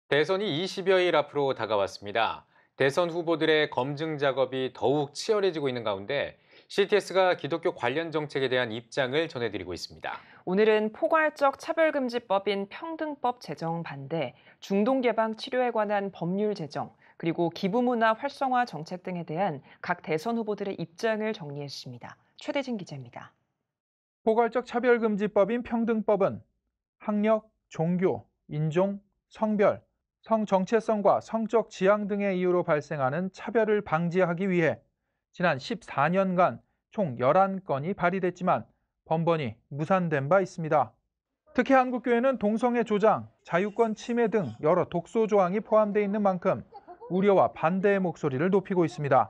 대선이 20여일 앞으로 다가왔습니다. 대선 후보들의 검증 작업이 더욱 치열해지고 있는 가운데 CTS가 기독교 관련 정책에 대한 입장을 전해드리고 있습니다. 오늘은 포괄적 차별금지법인 평등법 제정 반대, 중동 예방 치료에 관한 법률 제정, 그리고 기부문화 활성화 정책 등에 대한 각 대선 후보들의 입장을 정리했습니다. 최대진 기자입니다. 포괄적 차별금지법인 평등법은 학력, 종교, 인종, 성별, 성 정체성과 성적 지향 등의 이유로 발생하는 차별을 방지하기 위해 지난 14년간 총 11건이 발의됐지만 번번이 무산된 바 있습니다. 특히 한국교회는 동성애 조장, 자유권 침해 등 여러 독소 조항이 포함되어 있는 만큼 우려와 반대의 목소리를 높이고 있습니다.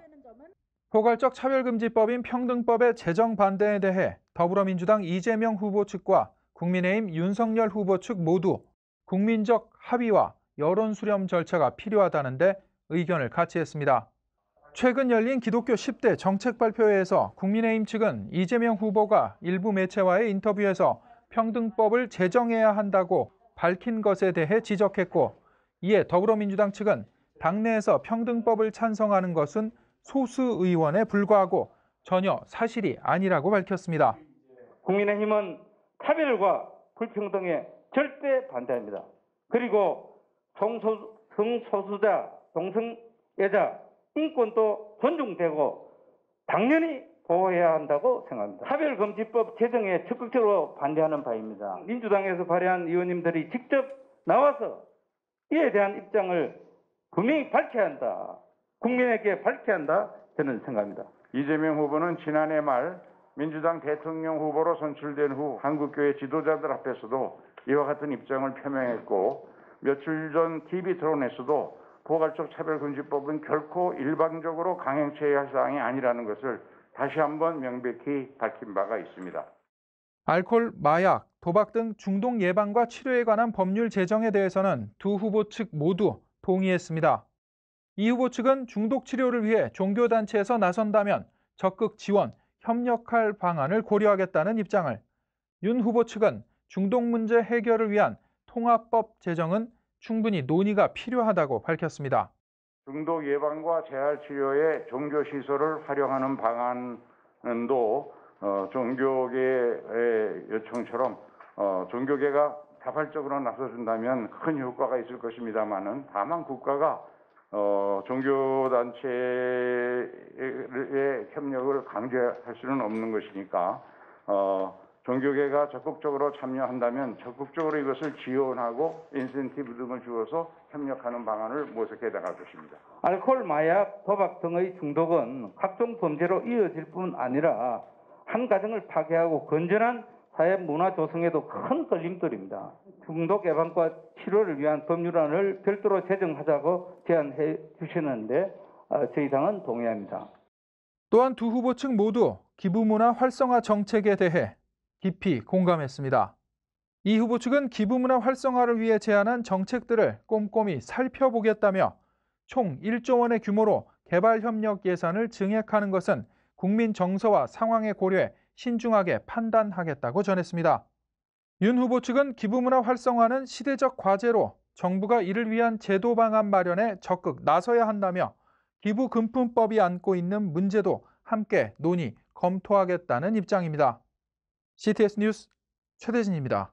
포괄적 차별금지법인 평등법의 제정 반대에 대해 더불어민주당 이재명 후보 측과 국민의힘 윤석열 후보 측 모두 국민적 합의와 여론 수렴 절차가 필요하다는데 의견을 같이 했습니다. 최근 열린 기독교 10대 정책 발표회에서 국민의힘 측은 이재명 후보가 일부 매체와의 인터뷰에서 평등법을 제정해야 한다고 밝힌 것에 대해 지적했고, 이에 더불어민주당 측은 당내에서 평등법을 찬성하는 것은 소수 의원에 불과하고 전혀 사실이 아니라고 밝혔습니다. 국민의힘은 차별과 불평등에 절대 반대합니다. 그리고 성소수자, 동성애자 인권도 존중되고 당연히 보호해야 한다고 생각합니다. 차별금지법 제정에 적극적으로 반대하는 바입니다. 민주당에서 발의한 의원님들이 직접 나와서 이에 대한 입장을 분명히 밝혀야 한다. 국민에게 밝혀야 한다. 저는 생각합니다. 이재명 후보는 지난해 말 민주당 대통령 후보로 선출된 후 한국교회 지도자들 앞에서도 이와 같은 입장을 표명했고, 며칠 전 TV 토론에서도 포괄적 차별금지법은 결코 일방적으로 강행처해야 할 사항이 아니라는 것을 다시 한번 명백히 밝힌 바가 있습니다. 알코올, 마약, 도박 등 중독 예방과 치료에 관한 법률 제정에 대해서는 두 후보 측 모두 동의했습니다. 이 후보 측은 중독 치료를 위해 종교단체에서 나선다면 적극 지원, 협력할 방안을 고려하겠다는 입장을, 윤 후보 측은 중독 문제 해결을 위한 통합법 제정은 충분히 논의가 필요하다고 밝혔습니다. 중독 예방과 재활 치료에 종교 시설을 활용하는 방안도 종교계의 요청처럼 종교계가 자발적으로 나서준다면 큰 효과가 있을 것입니다만은, 다만 국가가 종교단체의 협력을 강제할 수는 없는 것이니까 종교계가 적극적으로 참여한다면 적극적으로 이것을 지원하고 인센티브 등을 주어서 협력하는 방안을 모색해 나갈 것입니다. 알코올, 마약, 도박 등의 중독은 각종 범죄로 이어질 뿐 아니라 한 가정을 파괴하고 건전한 사회 문화 조성에도 큰 걸림돌입니다. 중독 예방과 치료를 위한 법률안을 별도로 제정하자고 제안해 주시는데 저희 당은 동의합니다. 또한 두 후보 측 모두 기부문화 활성화 정책에 대해 깊이 공감했습니다. 이 후보 측은 기부문화 활성화를 위해 제안한 정책들을 꼼꼼히 살펴보겠다며 총 1조 원의 규모로 개발협력 예산을 증액하는 것은 국민 정서와 상황에 고려해 신중하게 판단하겠다고 전했습니다. 윤 후보 측은 기부문화 활성화는 시대적 과제로 정부가 이를 위한 제도 방안 마련에 적극 나서야 한다며 기부금품법이 안고 있는 문제도 함께 논의, 검토하겠다는 입장입니다. CTS 뉴스 최대진입니다.